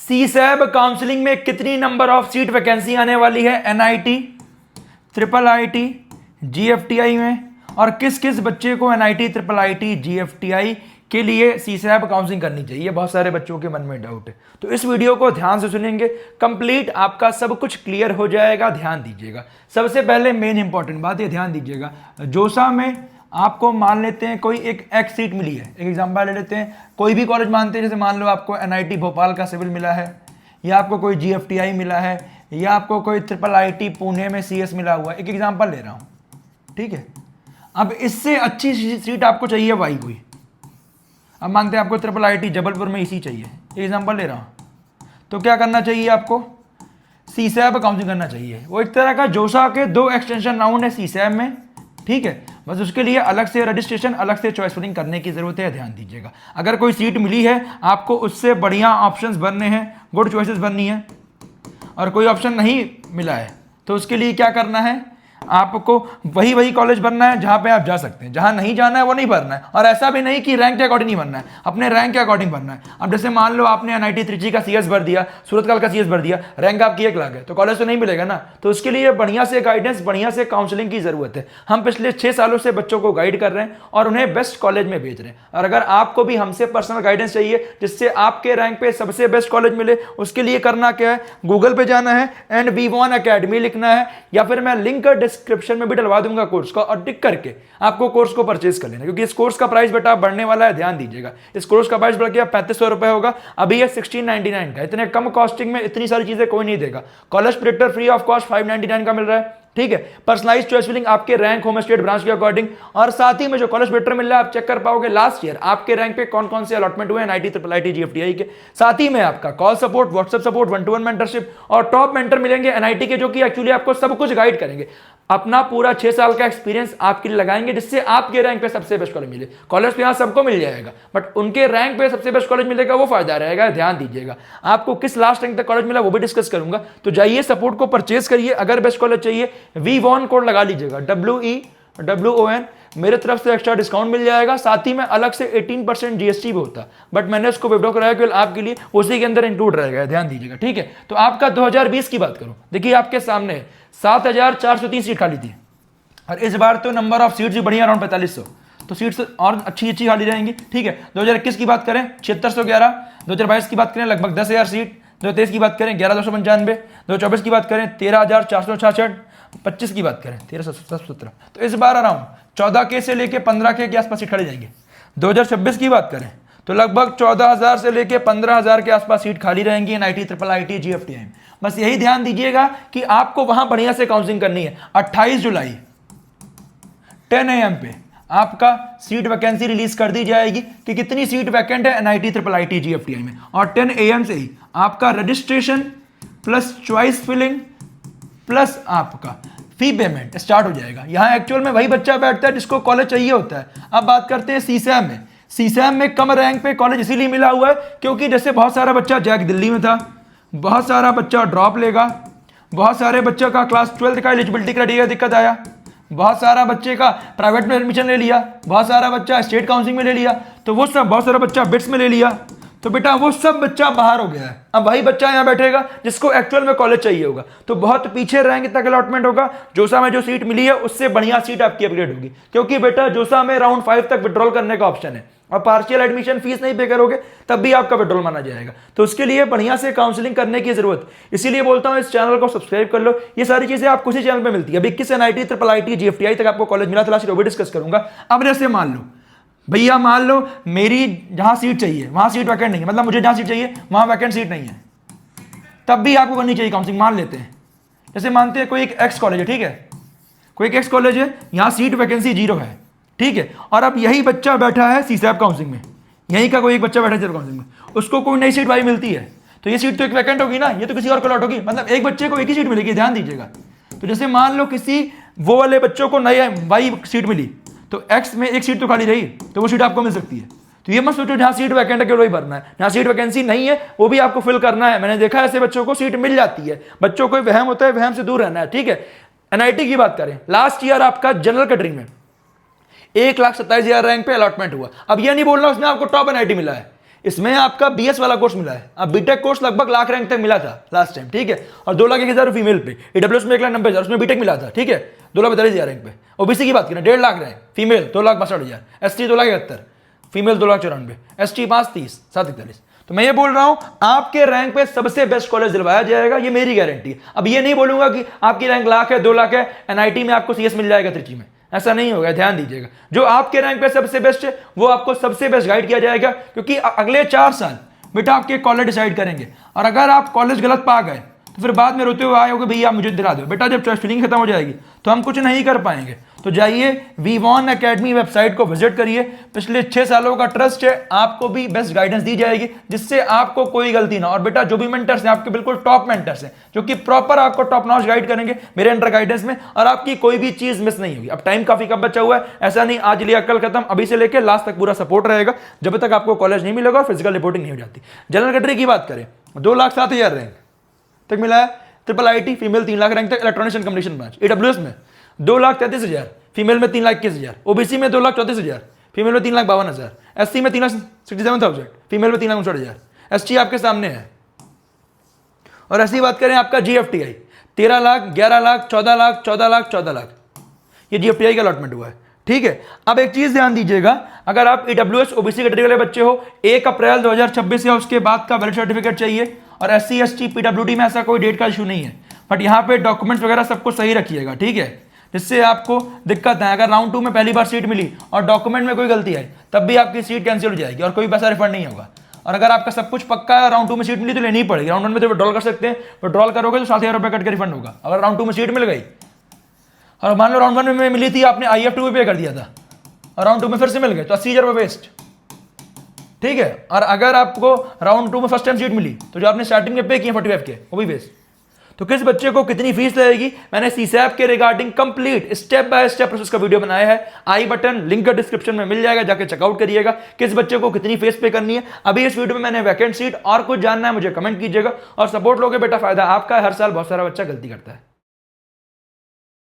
CSAB counselling में कितनी number of seat vacancy आने वाली है एनआईटी, ट्रिपल आईटी, जीएफटीआई में, और किस किस बच्चे को एनआईटी, ट्रिपल आईटी, जीएफटीआई के लिए सीसैब काउंसलिंग करनी चाहिए। बहुत सारे बच्चों के मन में डाउट है, तो इस वीडियो को ध्यान से सुनेंगे, कंप्लीट आपका सब कुछ क्लियर हो जाएगा। ध्यान दीजिएगा। सबसे पहले मेन इंपॉर्टेंट बात ये ध्यान दीजिएगा, जोसा में आपको मान लेते हैं कोई एक एक्स सीट मिली है, एक एग्जांपल ले लेते हैं, कोई भी कॉलेज मानते हैं, जैसे मान लो आपको एनआईटी भोपाल का सिविल मिला है, या आपको कोई जीएफटीआई मिला है, या आपको कोई ट्रिपल आईटी पुणे में सीएस मिला हुआ है, एक एग्जांपल ले रहा हूँ, ठीक है। अब इससे अच्छी सीट आपको चाहिए वाई कोई, अब मानते हैं आपको ट्रिपल आईटी जबलपुर में इसी चाहिए, एक एग्जांपल ले रहा हूँ, तो क्या करना चाहिए आपको, सीसैब काउंसलिंग करना चाहिए। वो एक तरह का जोसा के 2 एक्सटेंशन राउंड है सीसैब में, ठीक है। बस उसके लिए अलग से रजिस्ट्रेशन, अलग से चॉइस फिलिंग करने की जरूरत है। ध्यान दीजिएगा, अगर कोई सीट मिली है आपको उससे बढ़िया ऑप्शंस बनने हैं, गुड चॉइसेस बननी है, और कोई ऑप्शन नहीं मिला है तो उसके लिए क्या करना है, आपको वही कॉलेज भरना है जहां पे आप जा सकते हैं, जहां नहीं जाना है वो नहीं भरना है। और ऐसा भी नहीं कि रैंक के अकॉर्डिंग नहीं भरना है, अपने रैंक के अकॉर्डिंग भरना है। अब जैसे मान लो आपने एनआईटी त्रिची का सीएस भर दिया, सूरतकल का सीएस भर दिया, रैंक आपकी 1 लाख है, तो कॉलेज तो नहीं मिलेगा ना। तो उसके लिए बढ़िया से गाइडेंस, बढ़िया से काउंसलिंग की जरूरत है। हम पिछले 6 सालों से बच्चों को गाइड कर रहे हैं और उन्हें बेस्ट कॉलेज में भेज रहे हैं। और अगर आपको भी हमसे पर्सनल गाइडेंस चाहिए जिससे आपके रैंक पे सबसे बेस्ट कॉलेज मिले, उसके लिए करना क्या है, गूगल पे जाना है एंड V1 अकेडमी लिखना है, या फिर मैं लिंक डिस्क्रिप्शन में भी डलवा दूंगा कोर्स का, और टिक करके आपको कोर्स को परचेज कर लेना, क्योंकि इस कोर्स का प्राइस बेटा बढ़ने वाला है। ध्यान दीजिएगा, इस कोर्स का प्राइस बढ़ गया 3500 रुपए होगा, अभी ये 1699 का। इतने कम कॉस्टिंग में इतनी सारी चीजें कोई नहीं देगा। College protector free of cost 599 का मिल रहा है, ठीक है। पर्सनलाइज चॉइस फिलिंग आपके रैंक, होम स्टेट, ब्रांच के अकॉर्डिंग, और साथ ही में जो कॉलेज बेटर मिल रहा है आप चेक कर पाओगे लास्ट ईयर आपके रैंक पे कौन कौन से अलॉटमेंट हुए एनआईटी, ट्रिपल आईटी, जीएफटीआई के। साथ ही में आपका call support, WhatsApp support, 1-to-1 mentorship, और टॉप मेंटर मिलेंगे एनआईटी के, जो कि एक्चुअली आपको सब कुछ गाइड करेंगे। अपना पूरा 6 साल का एक्सपीरियंस आपके लिए लगाएंगे, जिससे आपके रैंक पे सबसे बेस्ट कॉलेज मिले। कॉलेज तो यहाँ सबको मिल जाएगा, बट उनके रैंक पे सबसे बेस्ट कॉलेज मिलेगा, वो फायदा रहेगा। ध्यान दीजिएगा, आपको किस लास्ट रैंक तक कॉलेज मिला वो भी डिस्कस करूंगा। तो जाइए सपोर्ट को परचेज करिए। अगर बेस्ट कॉलेज चाहिए V1 कोड लगा लीजिएगा, WEWON, मेरे तरफ से एक्स्ट्रा डिस्काउंट मिल जाएगा। साथ ही में अलग से 18% जीएसटी भी होता, बट मैंने उसको विड्रॉ कराया केवल आपके लिए, उसी के अंदर इंक्लूड रहेगा। ध्यान दीजिएगा, ठीक है। तो आपका 2020 की बात करूं, देखिए आपके सामने 7430 सीट खाली थी, और इस बार तो नंबर ऑफ सीट्स भी बढ़िया, अराउंड 4500, तो सीट्स और अच्छी खाली रहेंगी, ठीक है। 2021 की बात करें 7611, 2022 की बात करें लगभग 10,000 सीट, 2023 की बात करें 11,295, 2024 की बात करें 13,466, 25 की बात करें 13,717। तो इस बार अराउंड 14K से लेके 15K के आसपास सीट खाली जाएंगे। 2026 की बात करें तो लगभग 14,000 से लेके 15,000 के आसपास सीट खाली रहेंगी एनआईटी, ट्रिपल आईटी, जीएफटीआई में। बस यही ध्यान दीजिएगा कि आपको वहां बढ़िया से काउंसलिंग करनी है। 28 जुलाई 10 AM पे आपका सीट वैकेंसी रिलीज कर दी जाएगी कि कितनी सीट वैकेंट है एनआईटी, ट्रिपल आईटी, जीएफटीआई में, और 10 AM से ही आपका registration plus choice filling plus आपका फी पेमेंट स्टार्ट हो जाएगा। यहां एक्चुअल में वही बच्चा बैठता है जिसको कॉलेज चाहिए होता है। अब बात करते हैं सीसैब में। सीसैब में कम रैंक पे कॉलेज इसीलिए मिला हुआ है क्योंकि जैसे बहुत सारा बच्चा जैक दिल्ली में था, बहुत सारा बच्चा ड्रॉप लेगा, बहुत सारे बच्चों का क्लास 12 का एलिजिबिलिटी क्राइटेरिया दिक्कत आया, बहुत सारा बच्चे का प्राइवेट में एडमिशन ले लिया, बहुत सारा बच्चा स्टेट काउंसलिंग में ले लिया, तो वो सब, बहुत सारा बच्चा बिट्स में ले लिया, तो बेटा वो सब बच्चा बाहर हो गया है। अब वही बच्चा यहाँ बैठेगा जिसको एक्चुअल में कॉलेज चाहिए होगा, तो बहुत पीछे रैंक तक अलॉटमेंट होगा। जोसा में जो सीट मिली है उससे बढ़िया सीट आपकी अपग्रेड होगी, क्योंकि बेटा जोसा में राउंड 5 तक विड्रॉल करने का ऑप्शन है, और पार्शियल एडमिशन फीस नहीं पे करोगे तब भी आपका विड्रॉल माना जाएगा। तो उसके लिए बढ़िया से काउंसलिंग करने की जरूरत, इसीलिए बोलता हूं इस चैनल को सब्सक्राइब कर लो। ये सारी चीजें आपको इसी चैनल पे मिलती है। अभी किस एनआईटी, ट्रिपल आईटी, जीएफटीआई तक आपको कॉलेज मिला था लास्ट, वो भी डिस्कस करूंगा। अब जैसे मान लो भैया, मान लो मेरी जहां सीट चाहिए वहां सीट वैकेंट नहीं है, मतलब मुझे जहां सीट चाहिए वहां वैकेंट सीट नहीं है, तब भी आपको करनी चाहिए काउंसलिंग। मान लेते हैं, जैसे मानते हैं कोई एक एक्स कॉलेज है, ठीक है, कोई एक एक्स कॉलेज है, यहां सीट वैकेंसी 0 है, ठीक है, और अब यही बच्चा बैठा है सीसैब काउंसलिंग में, यहीं का कोई एक बच्चा बैठा है काउंसलिंग में, उसको कोई नई सीट भाई मिलती है, तो ये सीट तो एक वैकेंट होगी ना, ये तो किसी और को लॉट होगी, मतलब एक बच्चे को एक ही सीट मिलेगी। ध्यान दीजिएगा। तो जैसे मान लो किसी वो वाले बच्चों को नई वाई सीट मिली, तो एक्स में एक सीट तो खाली रही, तो वो सीट आपको मिल सकती है। तो ये मत सोचो जहां सीट वैकेंट है केवल वही भरना है, जहां सीट वैकेंसी नहीं है वो भी आपको फिल करना है। मैंने देखा ऐसे बच्चों को सीट मिल जाती है, बच्चों को वहम होता है, वहम से दूर रहना है, ठीक है। एनआईटी की बात करें, लास्ट ईयर आपका जनरल कैटेगरी में 1,27,000 रैंक पे अलॉटमेंट हुआ। अब ये नहीं बोलना उसमें आपको टॉप एनआईटी मिला है, इसमें आपका बीएस वाला कोर्स मिला है। अब बीटेक कोर्स लगभग लाख रैंक तक मिला था लास्ट टाइम, ठीक है, और 2,01,000 फीमेल पे। ईडब्ल्यूएस में 1,90,000, उसमें बीटेक मिला था, ठीक है, 2,42,000 रैंक पे। ओबीसी की बात करें 1.5 lakh rank, female 2,62,000, ST 2,71,000, female 2,94,000, ST 530, 741। तो मैं ये बोल रहा हूं आपके रैंक पे सबसे बेस्ट कॉलेज दिलवाया जाएगा, ये मेरी गारंटी है। अब ये नहीं बोलूंगा कि आपकी रैंक लाख है, 2 लाख है, एनआईटी में आपको सीएस मिल जाएगा त्रिची में, ऐसा नहीं होगा, ध्यान दीजिएगा। जो आपके रैंक पे सबसे बेस्ट है वो आपको सबसे बेस्ट गाइड किया जाएगा, क्योंकि अगले 4 साल बेटा आपके कॉलेज डिसाइड करेंगे। और अगर आप कॉलेज गलत पा गए तो फिर बाद में रोते हुए आए हो कि भैया मुझे दिला दो, बेटा जब चॉइस फिलिंग खत्म हो जाएगी तो हम कुछ नहीं कर पाएंगे। तो जाइए V1 एकेडमी वेबसाइट को विजिट करिए, पिछले 6 सालों का ट्रस्ट है, आपको भी बेस्ट गाइडेंस दी जाएगी जिससे आपको कोई गलती ना। और बेटा जो भी मेंटर्स हैं आपके बिल्कुल टॉप मेंटर्स हैं जो कि प्रॉपर आपको टॉप नॉच गाइड करेंगे मेरे अंडर गाइडेंस में, और आपकी कोई भी चीज मिस नहीं होगी। अब टाइम काफी कम बचा हुआ है, ऐसा नहीं आज लिया कल खत्म, अभी से लेकर लास्ट तक पूरा सपोर्ट रहेगा जब तक आपको कॉलेज नहीं मिलेगा और फिजिकल रिपोर्टिंग नहीं हो जाती। जनरल कैटेगरी की बात करें 2,07,000 रैंक तक मिला है, triple IT female 3 lakh rank तक, electronics and communication branch. EWS में 2,33,000, फीमेल में 3,21,000, ओबीसी में 2,34,000, फीमेल में 3,52,000, एससी में 3,67,000, फीमेल में 3,59,000, एसटी आपके सामने है। और ऐसी बात करें आपका जीएफटीआई 13 लाख, 11 लाख, 14 लाख, 14 लाख, 14 लाख, ये जीएफटीआई का अलॉटमेंट हुआ है, ठीक है। अब एक चीज ध्यान दीजिएगा, अगर आप ईडब्ल्यूएस ओबीसी कैटेगरी वाले बच्चे हो 1 अप्रैल 2026 या उसके बाद का वैलिड सर्टिफिकेट चाहिए, और एससी एसटी पीडब्ल्यूडी में ऐसा कोई डेट का इशू नहीं है, बट यहाँ पे डॉक्यूमेंट्स वगैरह सब कुछ सही रखिएगा, ठीक है, जिससे आपको दिक्कत है। अगर राउंड 2 में पहली बार सीट मिली और डॉक्यूमेंट में कोई गलती आई तब भी आपकी सीट कैंसिल हो जाएगी और कोई पैसा रिफंड नहीं होगा। और अगर आपका सब कुछ पक्का है, राउंड 2 में सीट मिली तो लेनी पड़ेगी। राउंड 1 में तो विड्रॉल कर सकते हैं, विड्रॉल करोगे तो 7,000 रुपये कट के रिफंड होगा। अगर राउंड 2 में सीट मिल गई और मान लो राउंड 1 में मिली थी, आपने IF2 में पे कर दिया था और राउंड 2 में फिर से मिल गए तो 80,000 रुपये वेस्ट, ठीक है। और अगर आपको राउंड 2 में फर्स्ट टाइम सीट मिली तो जो आपने स्टार्टिंग में पे किए 45 के वो भी वेस्ट। तो किस बच्चे को कितनी फीस लगेगी, मैंने सीसैप के regarding complete step by step process का वीडियो बनाया है, आई बटन लिंक डिस्क्रिप्शन में मिल जाएगा, जाके चेकआउट करिएगा किस बच्चे को कितनी फीस पे करनी है। अभी इस वीडियो में मैंने वैकेंट सीट और कुछ जानना है मुझे कमेंट कीजिएगा और सपोर्ट लोगे बेटा, फायदा आपका। हर साल बहुत सारा बच्चा गलती करता है।